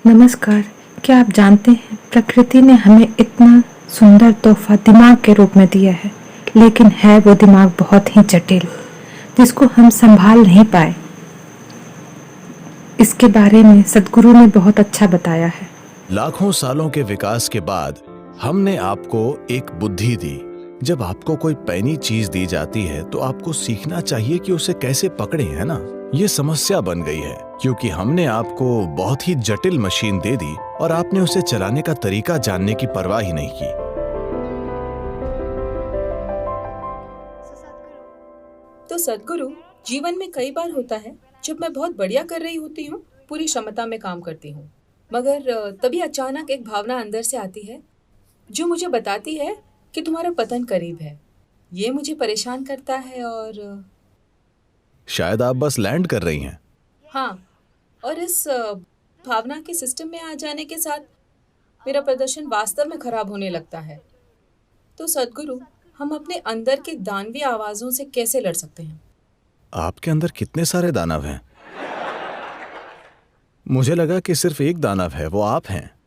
नमस्कार। क्या आप जानते हैं प्रकृति ने हमें इतना सुंदर तोहफा दिमाग के रूप में दिया है, लेकिन है वो दिमाग बहुत ही जटिल, जिसको हम संभाल नहीं पाए। इसके बारे में सद्गुरु ने बहुत अच्छा बताया है। लाखों सालों के विकास के बाद हमने आपको एक बुद्धि दी। जब आपको कोई पैनी चीज दी जाती है तो आपको सीखना चाहिए कि उसे कैसे पकड़े, है ना? ये समस्या बन गई है क्योंकि हमने आपको बहुत ही जटिल मशीन दे दी और आपने उसे चलाने का तरीका जानने की परवाह ही नहीं की। तो सद्गुरु, जीवन में कई बार होता है जब मैं बहुत बढ़िया कर रही होती हूँ, पूरी क्षमता में काम करती हूँ, मगर तभी अचानक एक भावना अंदर से आती है जो मुझे बताती है कि तुम्हारा पतन करीब है। ये मुझे परेशान करता है और शायद आप बस लैंड कर रही हैं। हाँ, और इस भावना के सिस्टम में आ जाने के साथ मेरा प्रदर्शन वास्तव में खराब होने लगता है। तो सद्गुरु, हम अपने अंदर के दानवी आवाज़ों से कैसे लड़ सकते हैं? आपके अंदर कितने सारे दानव हैं? मुझे लगा कि सिर्फ एक दानव है, वो आप हैं।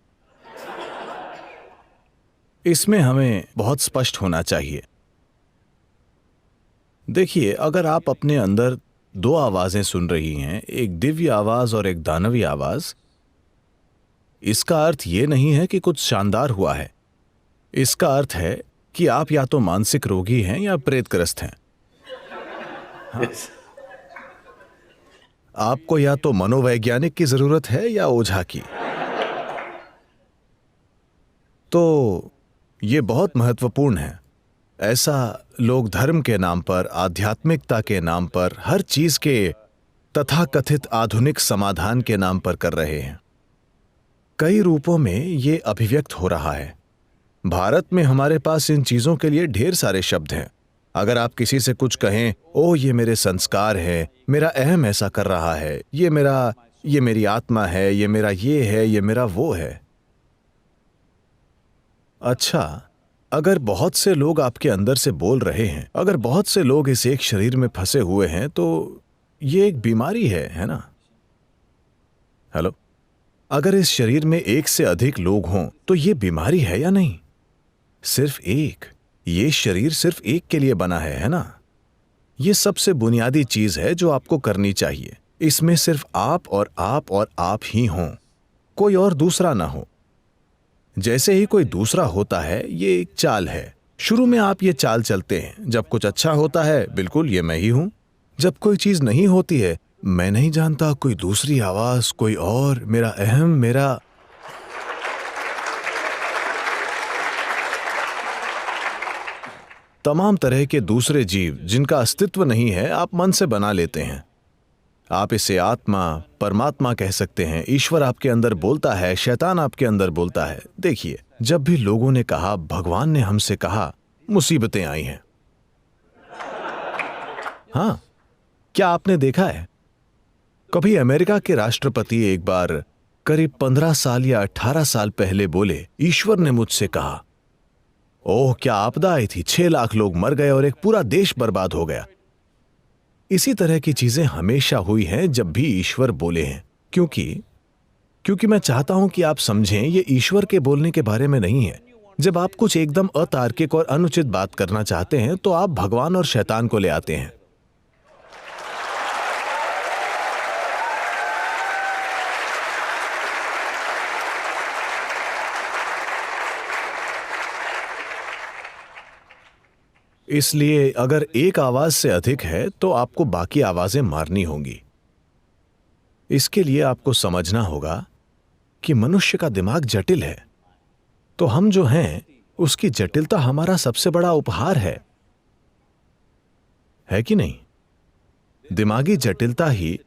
इसमें हमें बहुत स्पष्ट होना चाहिए। देखिए, अगर आप अपने अंदर दो आवाजें सुन रही हैं, एक दिव्य आवाज और एक दानवी आवाज, इसका अर्थ यह नहीं है कि कुछ शानदार हुआ है। इसका अर्थ है कि आप या तो मानसिक रोगी हैं या प्रेतग्रस्त हैं। हाँ। आपको या तो मनोवैज्ञानिक की जरूरत है या ओझा की। तो यह बहुत महत्वपूर्ण है। ऐसा लोग धर्म के नाम पर, आध्यात्मिकता के नाम पर, हर चीज के तथाकथित आधुनिक समाधान के नाम पर कर रहे हैं। कई रूपों में यह अभिव्यक्त हो रहा है। भारत में हमारे पास इन चीजों के लिए ढेर सारे शब्द हैं। अगर आप किसी से कुछ कहें, ओह ये मेरे संस्कार है, मेरा अहम ऐसा कर रहा है, ये मेरी आत्मा है, ये मेरा ये है, ये मेरा वो है। अच्छा, अगर बहुत से लोग आपके अंदर से बोल रहे हैं, अगर बहुत से लोग इस एक शरीर में फंसे हुए हैं, तो ये एक बीमारी है ना? हेलो? अगर इस शरीर में एक से अधिक लोग हों तो ये बीमारी है या नहीं? सिर्फ एक। ये शरीर सिर्फ एक के लिए बना है ना? ये सबसे बुनियादी चीज है जो आपको करनी चाहिए। इसमें सिर्फ आप और आप और आप ही हों, कोई और दूसरा ना हो। जैसे ही कोई दूसरा होता है, ये एक चाल है। शुरू में आप ये चाल चलते हैं। जब कुछ अच्छा होता है, बिल्कुल ये मैं ही हूं। जब कोई चीज नहीं होती है, मैं नहीं जानता, कोई दूसरी आवाज, कोई और, मेरा अहम, मेरा। तमाम तरह के दूसरे जीव जिनका अस्तित्व नहीं है, आप मन से बना लेते हैं। आप इसे आत्मा, परमात्मा कह सकते हैं। ईश्वर आपके अंदर बोलता है, शैतान आपके अंदर बोलता है। देखिए, जब भी लोगों ने कहा, भगवान ने हमसे कहा, मुसीबतें आई हैं। हां, क्या आपने देखा है कभी अमेरिका के राष्ट्रपति एक बार करीब 15 साल या 18 साल पहले बोले, ईश्वर ने मुझसे कहा, ओह क्या आपदा आई थी, 6 लाख लोग मर गए और एक पूरा देश बर्बाद हो गया। इसी तरह की चीजें हमेशा हुई हैं जब भी ईश्वर बोले हैं। क्योंकि मैं चाहता हूं कि आप समझें, ये ईश्वर के बोलने के बारे में नहीं है। जब आप कुछ एकदम अतार्किक और अनुचित बात करना चाहते हैं तो आप भगवान और शैतान को ले आते हैं। इसलिए अगर एक आवाज से अधिक है तो आपको बाकी आवाजें मारनी होंगी। इसके लिए आपको समझना होगा कि मनुष्य का दिमाग जटिल है, तो हम जो हैं उसकी जटिलता हमारा सबसे बड़ा उपहार है कि नहीं? दिमागी जटिलता ही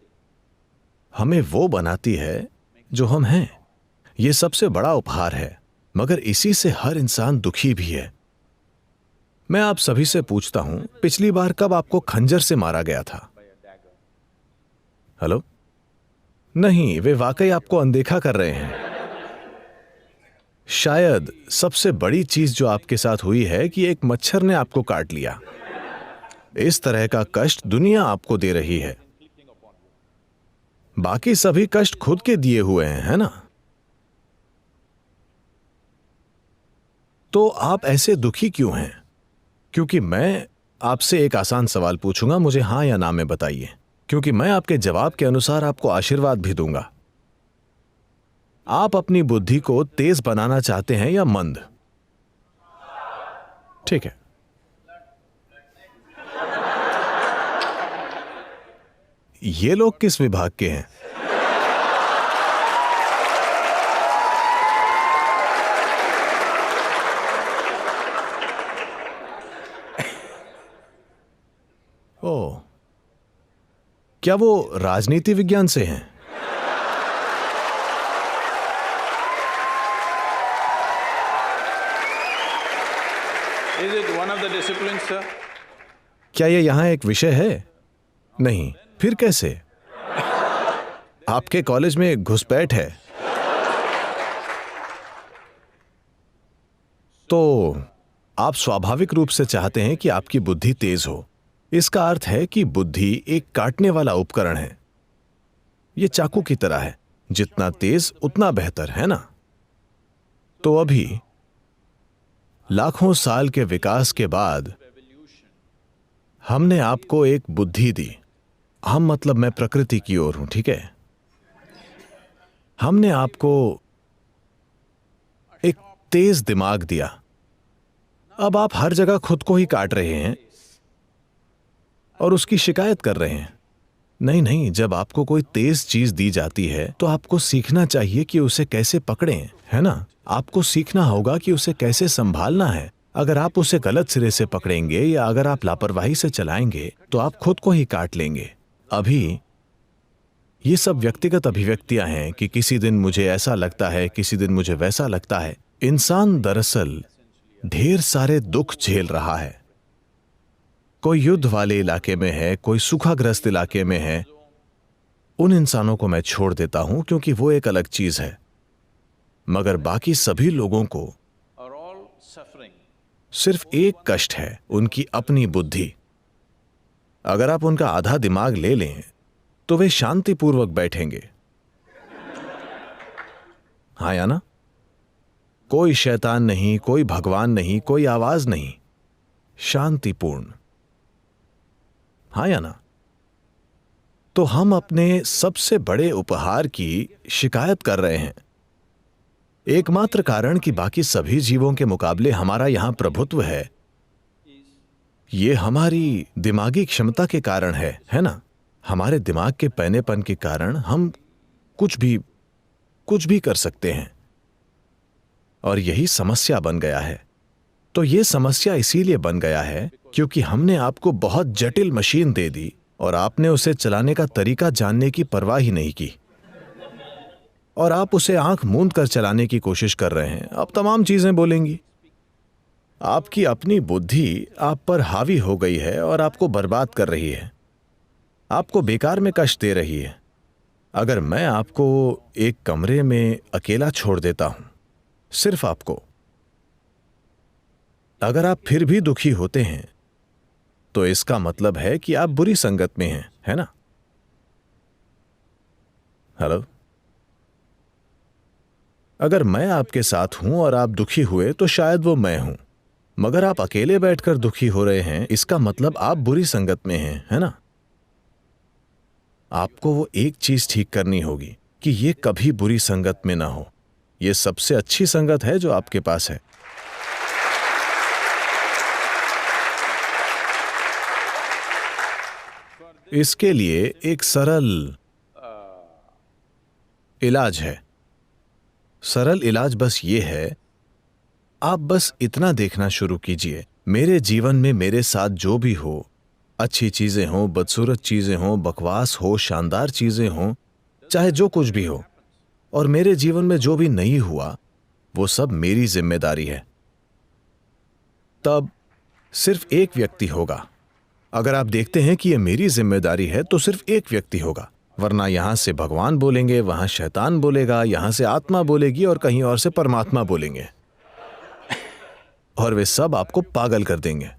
हमें वो बनाती है जो हम हैं। यह सबसे बड़ा उपहार है, मगर इसी से हर इंसान दुखी भी है। मैं आप सभी से पूछता हूं, पिछली बार कब आपको खंजर से मारा गया था? हेलो? नहीं, वे वाकई आपको अनदेखा कर रहे हैं। शायद सबसे बड़ी चीज जो आपके साथ हुई है कि एक मच्छर ने आपको काट लिया। इस तरह का कष्ट दुनिया आपको दे रही है। बाकी सभी कष्ट खुद के दिए हुए हैं, है ना? तो आप ऐसे दुखी क्यों हैं? क्योंकि मैं आपसे एक आसान सवाल पूछूंगा, मुझे हाँ या ना में बताइए, क्योंकि मैं आपके जवाब के अनुसार आपको आशीर्वाद भी दूंगा। आप अपनी बुद्धि को तेज बनाना चाहते हैं या मंद? ठीक है। ये लोग किस विभाग के हैं? ओह, क्या वो राजनीति विज्ञान से हैं? Is it one of the disciplines, sir? क्या ये यहां एक विषय है? नहीं, फिर कैसे? आपके कॉलेज में घुसपैठ है। तो आप स्वाभाविक रूप से चाहते हैं कि आपकी बुद्धि तेज हो। इसका अर्थ है कि बुद्धि एक काटने वाला उपकरण है। यह चाकू की तरह है, जितना तेज उतना बेहतर, है ना? तो अभी लाखों साल के विकास के बाद हमने आपको एक बुद्धि दी। हम मतलब मैं प्रकृति की ओर हूं, ठीक है? हमने आपको एक तेज दिमाग दिया। अब आप हर जगह खुद को ही काट रहे हैं और उसकी शिकायत कर रहे हैं। नहीं नहीं, जब आपको कोई तेज चीज दी जाती है तो आपको सीखना चाहिए कि उसे कैसे पकड़ें, है ना? आपको सीखना होगा कि उसे कैसे संभालना है। अगर आप उसे गलत सिरे से पकड़ेंगे या अगर आप लापरवाही से चलाएंगे तो आप खुद को ही काट लेंगे। अभी ये सब व्यक्तिगत अभिव्यक्तियां हैं कि किसी दिन मुझे ऐसा लगता है, किसी दिन मुझे वैसा लगता है। इंसान दरअसल ढेर सारे दुख झेल रहा है। कोई युद्ध वाले इलाके में है, कोई सूखाग्रस्त इलाके में है। उन इंसानों को मैं छोड़ देता हूं क्योंकि वो एक अलग चीज है, मगर बाकी सभी लोगों को Are all suffering? सिर्फ एक कष्ट है, उनकी अपनी बुद्धि। अगर आप उनका आधा दिमाग ले लें तो वे शांतिपूर्वक बैठेंगे। हाँ या ना? कोई शैतान नहीं, कोई भगवान नहीं, कोई आवाज नहीं, शांतिपूर्ण। हाँ या ना? तो हम अपने सबसे बड़े उपहार की शिकायत कर रहे हैं। एकमात्र कारण कि बाकी सभी जीवों के मुकाबले हमारा यहां प्रभुत्व है, यह हमारी दिमागी क्षमता के कारण है ना? हमारे दिमाग के पैनेपन के कारण हम कुछ भी कर सकते हैं, और यही समस्या बन गया है। तो यह समस्या इसीलिए बन गया है क्योंकि हमने आपको बहुत जटिल मशीन दे दी और आपने उसे चलाने का तरीका जानने की परवाह ही नहीं की, और आप उसे आंख मूंद कर चलाने की कोशिश कर रहे हैं। अब तमाम चीजें बोलेंगी। आपकी अपनी बुद्धि आप पर हावी हो गई है और आपको बर्बाद कर रही है, आपको बेकार में कष्ट दे रही है। अगर मैं आपको एक कमरे में अकेला छोड़ देता हूं, सिर्फ आपको, अगर आप फिर भी दुखी होते हैं तो इसका मतलब है कि आप बुरी संगत में हैं, है ना? हेलो? अगर मैं आपके साथ हूं और आप दुखी हुए तो शायद वो मैं हूं, मगर आप अकेले बैठकर दुखी हो रहे हैं, इसका मतलब आप बुरी संगत में हैं, है ना? आपको वो एक चीज ठीक करनी होगी कि ये कभी बुरी संगत में ना हो। ये सबसे अच्छी संगत है जो आपके पास है। इसके लिए एक सरल इलाज है। सरल इलाज बस ये है, आप बस इतना देखना शुरू कीजिए, मेरे जीवन में मेरे साथ जो भी हो, अच्छी चीजें हों, बदसूरत चीजें हों, बकवास हो, शानदार चीजें हों, चाहे जो कुछ भी हो, और मेरे जीवन में जो भी नहीं हुआ वो सब मेरी जिम्मेदारी है। तब सिर्फ एक व्यक्ति होगा। अगर आप देखते हैं कि यह मेरी जिम्मेदारी है तो सिर्फ एक व्यक्ति होगा, वरना यहां से भगवान बोलेंगे, वहां शैतान बोलेगा, यहां से आत्मा बोलेगी और कहीं और से परमात्मा बोलेंगे, और वे सब आपको पागल कर देंगे।